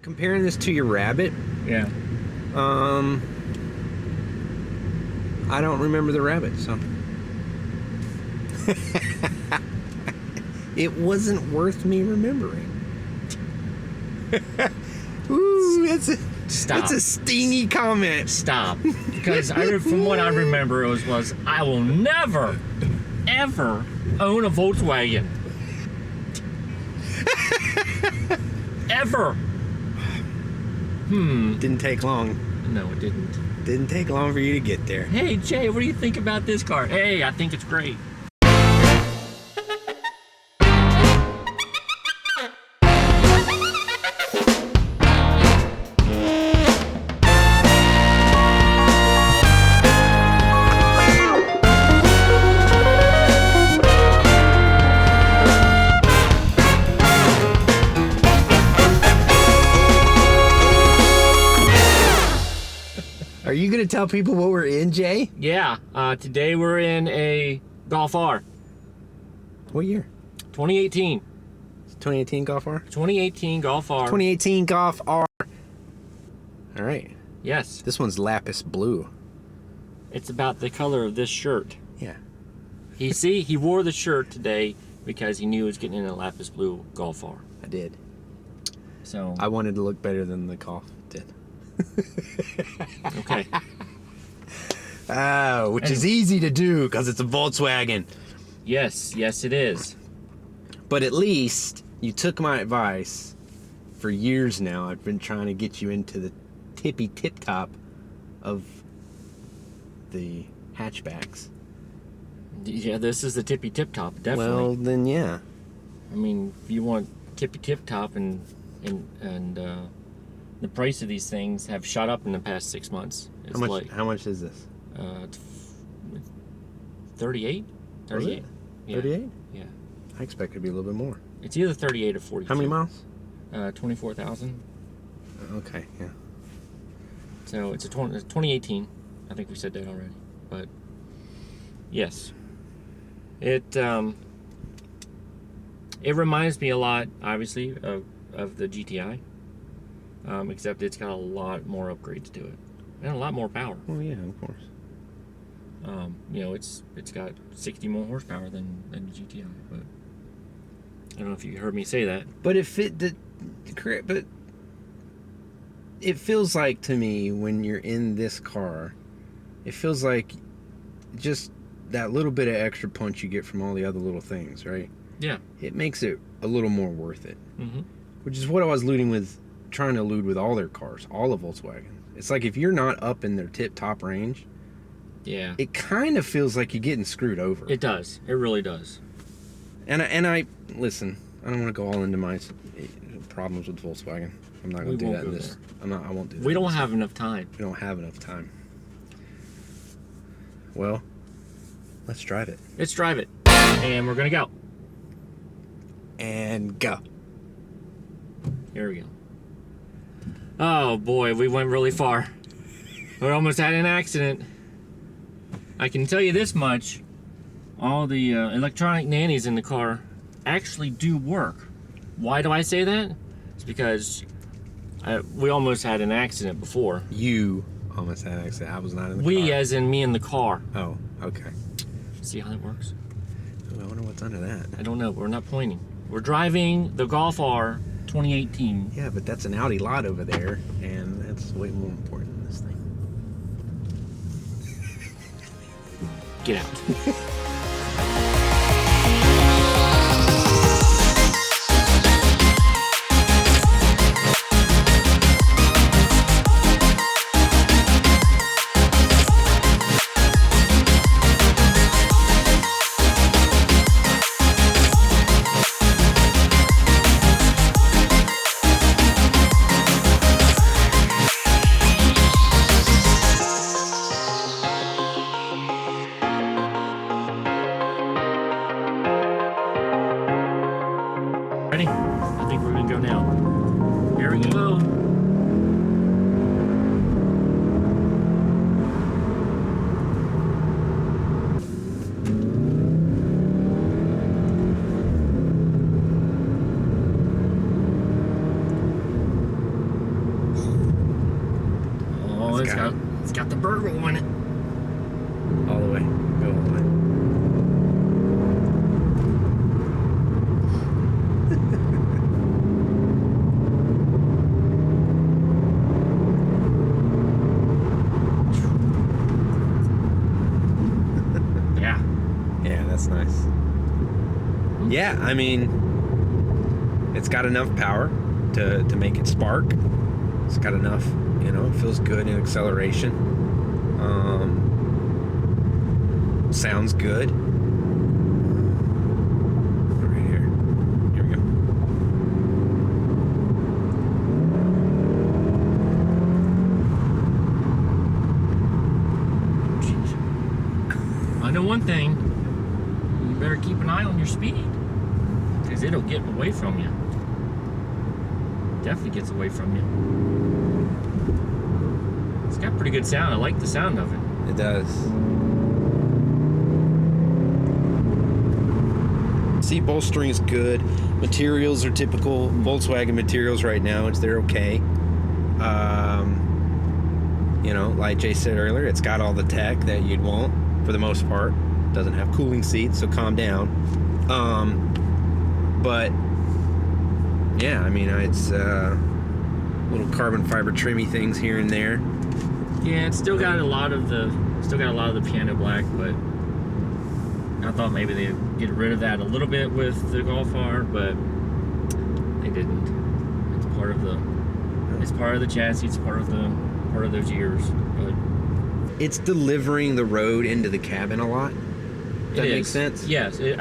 Comparing this to your Rabbit, Yeah. I don't remember the Rabbit, so it wasn't worth me remembering. Ooh, that's a stingy comment. Stop. Because from what I remember, it was I will never, ever own a Volkswagen. Ever. Didn't take long. No, it didn't. Didn't take long for you to get there. Hey, Jay, what do you think about this car? Hey, I think it's great. Are you gonna tell people what we're in, Jay? Yeah, today we're in a Golf R. What year? 2018. 2018 Golf R? 2018 Golf R. 2018 Golf R. All right. Yes. This one's lapis blue. It's about the color of this shirt. Yeah. He wore the shirt today because he knew he was getting in a lapis blue Golf R. I did. So I wanted to look better than the Golf did. Okay. Oh, which is easy to do because it's a Volkswagen. Yes, it is. But at least you took my advice. For years now, I've been trying to get you into the tippy tip top of the hatchbacks. Yeah, this is the tippy tip top, definitely. Well, then yeah. I mean, if you want tippy tip top and the price of these things have shot up in the past 6 months. It's How much is this? 38? 38. Yeah. 38? Yeah. I expect it to be a little bit more. It's either 38 or 42. How many miles? 24,000. Okay, yeah. So it's 2018. I think we said that already. But yes. It reminds me a lot, obviously, of the GTI. Except it's got a lot more upgrades to it. And a lot more power. Oh yeah, of course. It's got 60 more horsepower than the GTI, but I don't know if you heard me say that. But but it feels like to me when you're in this car, it feels like just that little bit of extra punch you get from all the other little things, right? Yeah. It makes it a little more worth it. Mm-hmm. Which is what I was trying to allude with all their cars, all of Volkswagen. It's like if you're not up in their tip-top range, yeah, it kind of feels like you're getting screwed over. It does. It really does. And I listen. I don't want to go all into my problems with Volkswagen. I'm not going to do that in this. I won't do that. We don't have enough time. We don't have enough time. Well, let's drive it. Let's drive it, and we're gonna go. And go. Here we go. Oh boy, we went really far. We almost had an accident. I can tell you this much. All the electronic nannies in the car actually do work. Why do I say that? It's because we almost had an accident before. You almost had an accident. I was not in the car. We, as in me in the car. Oh, okay. See how that works? Ooh, I wonder what's under that. I don't know. We're not pointing. We're driving the Golf R 2018. Yeah, but that's an Audi lot over there, and that's way more important than this thing. Get out. Ready? I think we're gonna go now. Here we go. it's got the burgle in it. All the way. Go all the way. Yeah. Yeah, that's nice. Yeah, I mean, it's got enough power to make it spark. It's got enough, it feels good in acceleration. Sounds good. Right here. Here we go. Jeez. I know one thing. You better keep an eye on your speed, because it'll get away from you. Definitely gets away from you. It's got pretty good sound. I like the sound of it. It does. Seat bolstering is good. Materials are typical Volkswagen materials right now. They're okay. Like Jay said earlier, it's got all the tech that you'd want for the most part. Doesn't have cooling seats, so calm down. But yeah, I mean, it's little carbon fiber trimmy things here and there. Yeah, it's still got a lot of the piano black, but I thought maybe they'd get rid of that a little bit with the Golf R, but they didn't. It's part of the chassis. It's part of those years. But it's delivering the road into the cabin a lot. Does that make sense? Yes, you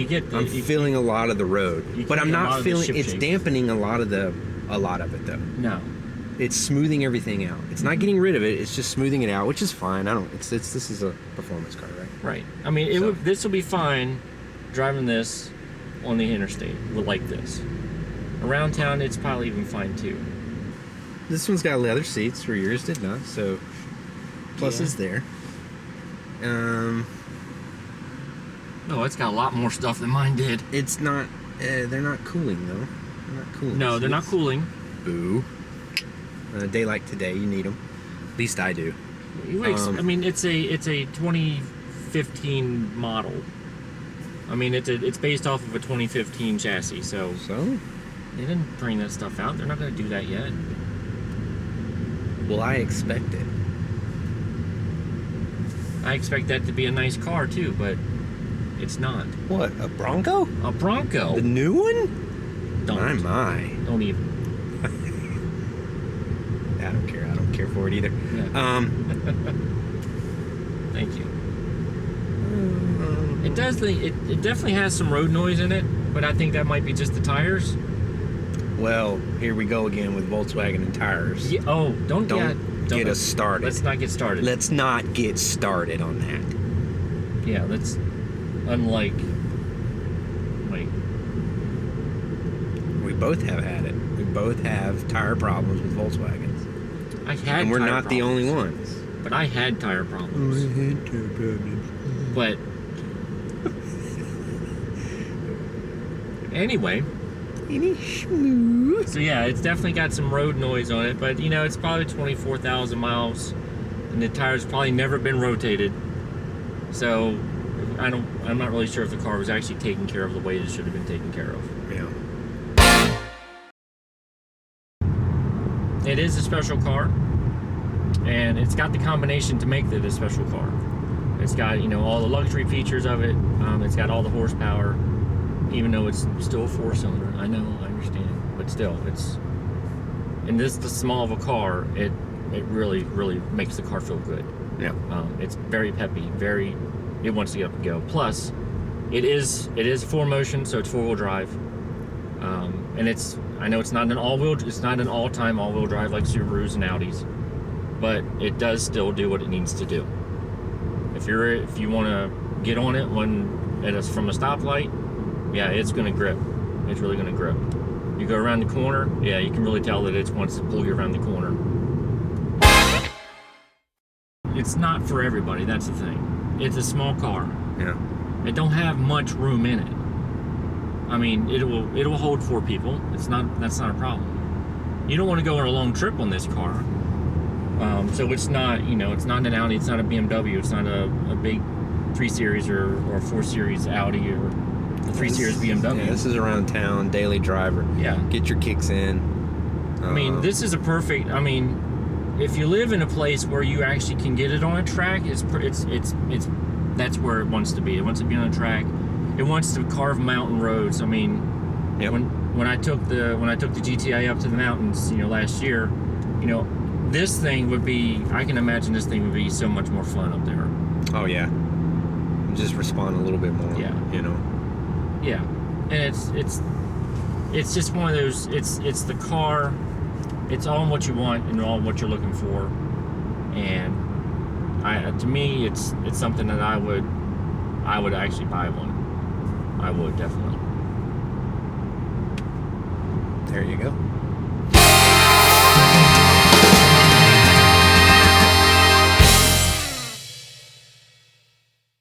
get. I'm feeling a lot of the road, but I'm not feeling. It's shape. dampening a lot of it though. No. It's smoothing everything out. It's not getting rid of it. It's just smoothing it out, which is fine. This is a performance car, right? Right. I mean, this will be fine driving this on the interstate like this. Around town, it's probably even fine too. This one's got leather seats where yours did not, so plus is there. No, it's got a lot more stuff than mine did. It's not. They're not cooling though. They're not cooling. No, they're not cooling. Boo. A day like today, you need them. At least I do. I mean, it's a 2015 model. I mean, it's based off of a 2015 chassis, so they didn't bring that stuff out. They're not going to do that yet. Well, I expect it. I expect that to be a nice car too, but it's not. What, a Bronco? A Bronco. The new one? Don't. My. Don't even. I don't care. I don't care for it either. Yeah. Thank you. It definitely has some road noise in it, but I think that might be just the tires. Well, here we go again with Volkswagen and tires. Yeah, don't get us started. Let's not get started. Let's not get started on that. Yeah, let's. Unlike. Wait. We both have had it. We both have tire problems with Volkswagens. I had. And we're tire not problems, the only ones. But I had tire problems. But. Anyway. So yeah, it's definitely got some road noise on it, but it's probably 24,000 miles, and the tires probably never been rotated. So I'm not really sure if the car was actually taken care of the way it should have been taken care of. Yeah. It is a special car, and it's got the combination to make it a special car. It's got all the luxury features of it. It's got all the horsepower. Even though it's still a 4-cylinder, I know, I understand, but still, it's the small of a car, it really, really makes the car feel good. Yeah. It's very peppy, it wants to get up and go. Plus, it is 4Motion, so it's 4-wheel drive, and I know it's not an all-time all-wheel drive like Subarus and Audis, but it does still do what it needs to do. If you want to get on it when it's from a stoplight. Yeah, it's going to grip. It's really going to grip. You go around the corner, yeah, you can really tell that it wants to pull you around the corner. It's not for everybody, that's the thing. It's a small car. Yeah. It don't have much room in it. I mean, it will hold 4 people. That's not a problem. You don't want to go on a long trip on this car. So it's not, it's not an Audi, it's not a BMW, it's not a big 3 Series or 4 Series Audi or a 3 Series BMW. Yeah, this is around town, daily driver. Yeah. Get your kicks in. I mean, this is a perfect. I mean, if you live in a place where you actually can get it on a track, it's that's where it wants to be. It wants to be on a track. It wants to carve mountain roads. I mean, Yep. when I took the GTI up to the mountains, last year, this thing would be. I can imagine this thing would be so much more fun up there. Oh yeah. Just respond a little bit more. Yeah. Yeah, and it's just one of those. It's the car. It's all what you want and all what you're looking for, and to me, it's something that I would actually buy one. I would definitely. There you go.